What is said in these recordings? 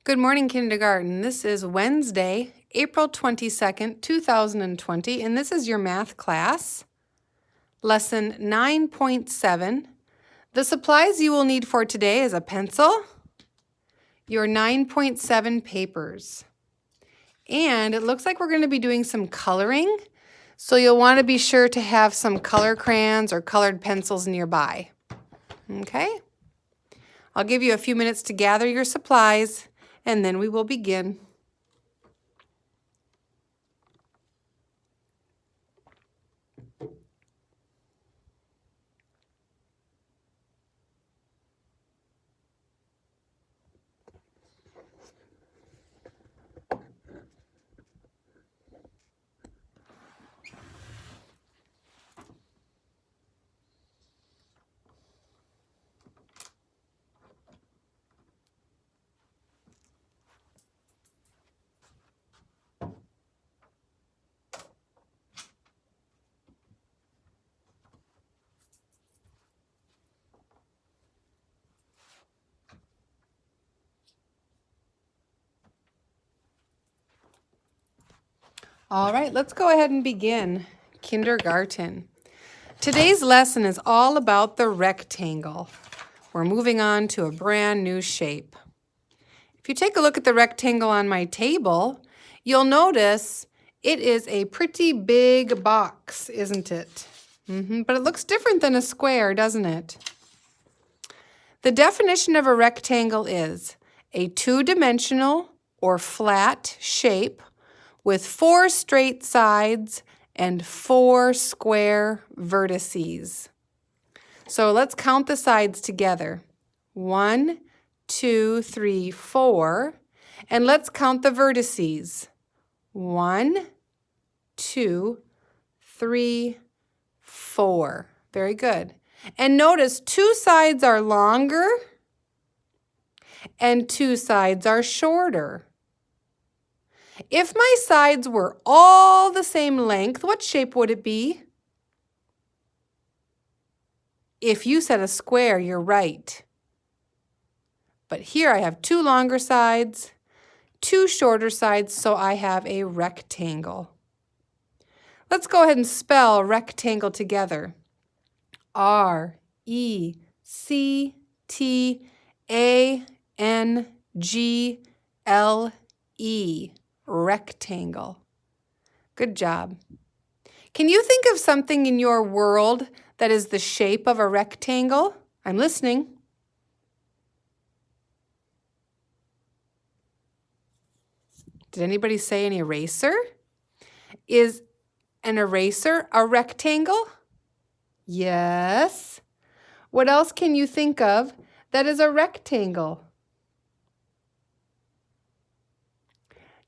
Good morning, kindergarten. This is Wednesday, April 22nd, 2020, and this is your math class, lesson 9.7. The supplies you will need for today is a pencil, your 9.7 papers, and it looks like we're going to be doing some coloring, so you'll want to be sure to have some color crayons or colored pencils nearby. Okay? I'll give you a few minutes to gather your supplies, and then we will begin. All right, let's go ahead and begin kindergarten. Today's lesson is all about the rectangle. We're moving on to a brand new shape. If you take a look at the rectangle on my table, you'll notice it is a pretty big box, isn't it? But it looks different than a square, doesn't it? The definition of a rectangle is a two-dimensional or flat shape with 4 straight sides and 4 square vertices. So let's count the sides together. 1, 2, 3, 4. And let's count the vertices. 1, 2, 3, 4. Very good. And notice 2 sides are longer and 2 sides are shorter. If my sides were all the same length, what shape would it be? If you said a square, you're right. But here I have 2 longer sides, 2 shorter sides, so I have a rectangle. Let's go ahead and spell rectangle together. R-E-C-T-A-N-G-L-E. Rectangle. Good job. Can you think of something in your world that is the shape of a rectangle? I'm listening. Did anybody say an eraser? Is an eraser a rectangle? Yes. What else can you think of that is a rectangle?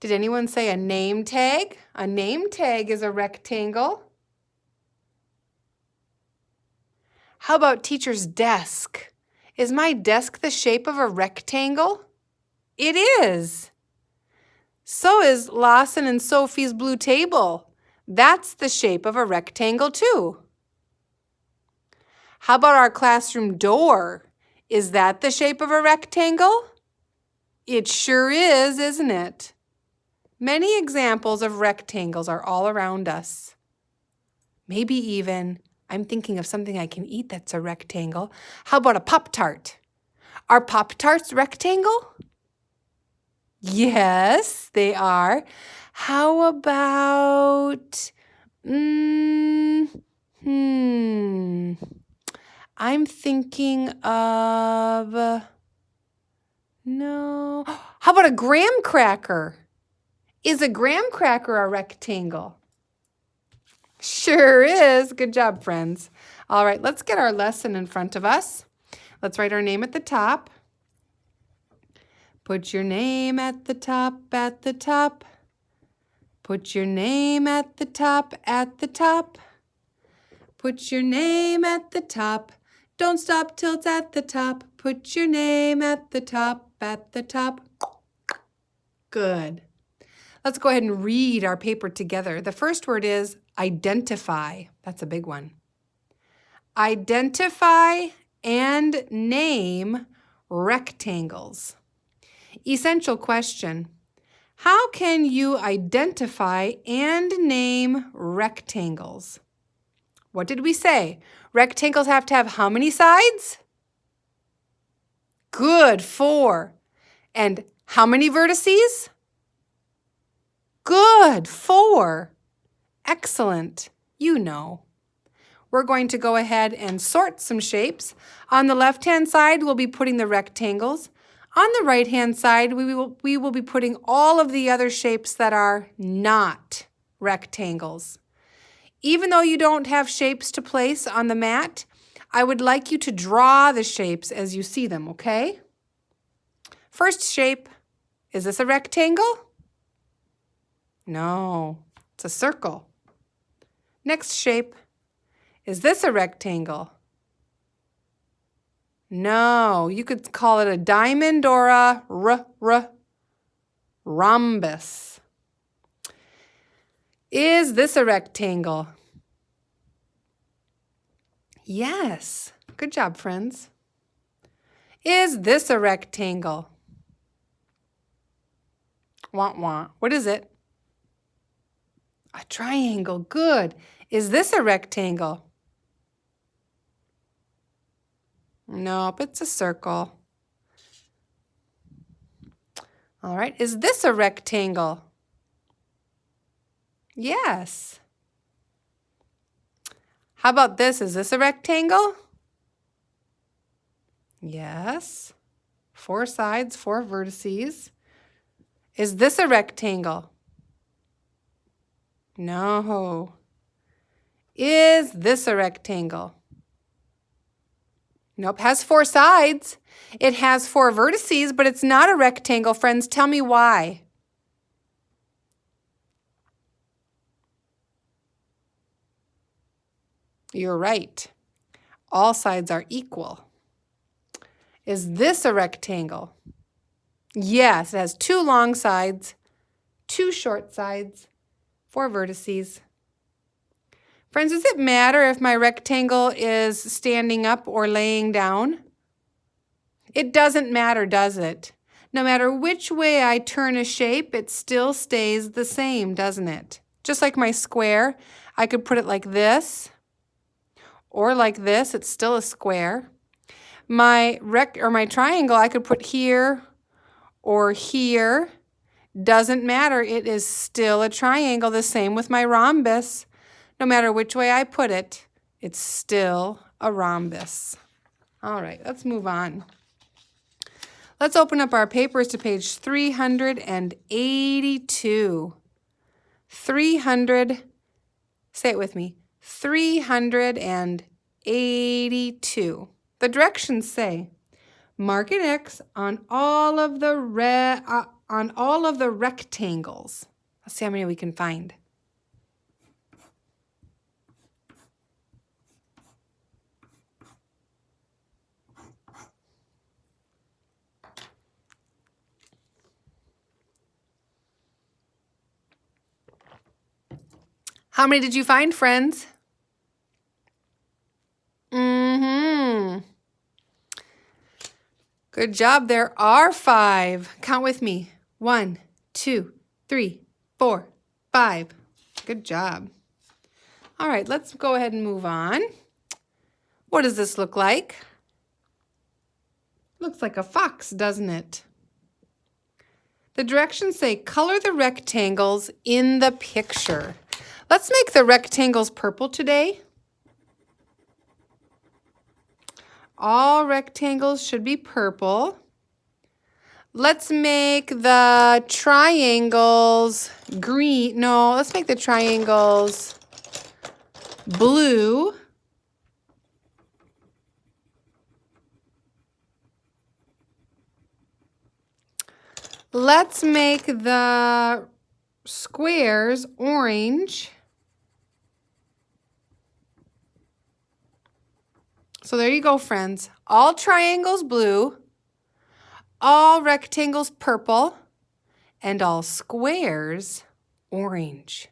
Did anyone say a name tag? A name tag is a rectangle. How about teacher's desk? Is my desk the shape of a rectangle? It is. So is Lawson and Sophie's blue table. That's the shape of a rectangle too. How about our classroom door? Is that the shape of a rectangle? It sure is, isn't it? Many examples of rectangles are all around us. Maybe even, I'm thinking of something I can eat that's a rectangle. How about a Pop-Tart? Are Pop-Tarts rectangle? Yes, they are. How about, I'm thinking of, no. How about a graham cracker? Is a graham cracker a rectangle? Sure is. Good job, friends. All right, let's get our lesson in front of us. Let's write our name at the top. Put your name at the top, at the top. Put your name at the top, at the top. Put your name at the top. Don't stop till it's at the top. Put your name at the top, at the top. Good. Let's go ahead and read our paper together. The first word is identify. That's a big one. Identify and name rectangles. Essential question. How can you identify and name rectangles? What did we say? Rectangles have to have how many sides? Good, 4. And how many vertices? Good, 4. Excellent. You know. We're going to go ahead and sort some shapes. On the left-hand side, we'll be putting the rectangles. On the right-hand side, we will be putting all of the other shapes that are not rectangles. Even though you don't have shapes to place on the mat, I would like you to draw the shapes as you see them, okay? First shape, is this a rectangle? No, it's a circle. Next shape, is this a rectangle? No, you could call it a diamond or a rhombus. Is this a rectangle? Yes. Good job, friends. Is this a rectangle? Wah, wah. What is it? A triangle. Good. Is this a rectangle? Nope, it's a circle. All right, is this a rectangle? Yes. How about this? Is this a rectangle? Yes. 4 sides, 4 vertices. Is this a rectangle? No. Is this a rectangle? Nope, has 4 sides. It has 4 vertices, but it's not a rectangle, friends. Tell me why. You're right. All sides are equal. Is this a rectangle? Yes, it has 2 long sides, 2 short sides, 4 vertices. Friends, does it matter if my rectangle is standing up or laying down? It doesn't matter, does it? No matter which way I turn a shape, it still stays the same, doesn't it? Just like my square, I could put it like this or like this. It's still a square. My triangle, I could put here or here. Doesn't matter. It is still a triangle. The same with my rhombus. No matter which way I put it, it's still a rhombus. All right, let's move on. Let's open up our papers to page 382. 300, say it with me, 382. The directions say, mark an X on all of the rectangles. Let's see how many we can find. How many did you find, friends? Good job. There are 5. Count with me. 1, 2, 3, 4, 5. Good job. All right, let's go ahead and move on. What does this look like? Looks like a fox, doesn't it? The directions say color the rectangles in the picture. Let's make the rectangles purple today. All rectangles should be purple. Let's make the triangles green. No, let's make the triangles blue. Let's make the squares orange. So there you go, friends. All triangles blue, all rectangles purple, and all squares orange.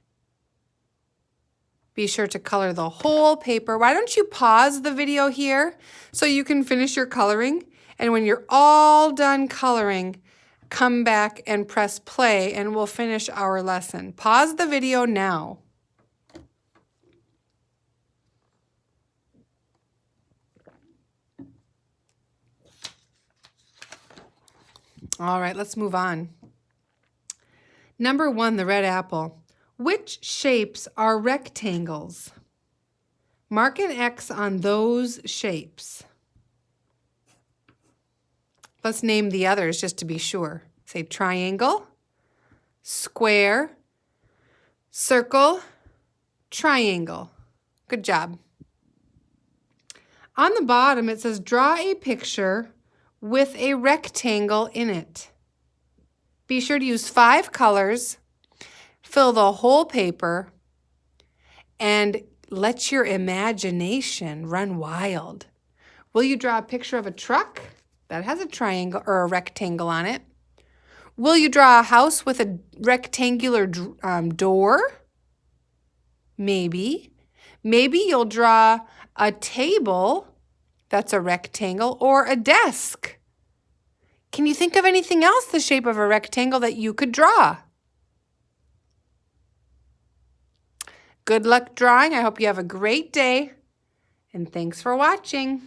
Be sure to color the whole paper. Why don't you pause the video here so you can finish your coloring? And when you're all done coloring, come back and press play and we'll finish our lesson. Pause the video now. All right, let's move on. Number 1, the red apple. Which shapes are rectangles? Mark an X on those shapes. Let's name the others just to be sure. Say triangle, square, circle, triangle. Good job. On the bottom, it says draw a picture with a rectangle in it. Be sure to use 5 colors, fill the whole paper, and let your imagination run wild. Will you draw a picture of a truck that has a triangle or a rectangle on it? Will you draw a house with a rectangular door? Maybe. Maybe you'll draw a table that's a rectangle or a desk. Can you think of anything else the shape of a rectangle that you could draw? Good luck drawing. I hope you have a great day, and thanks for watching.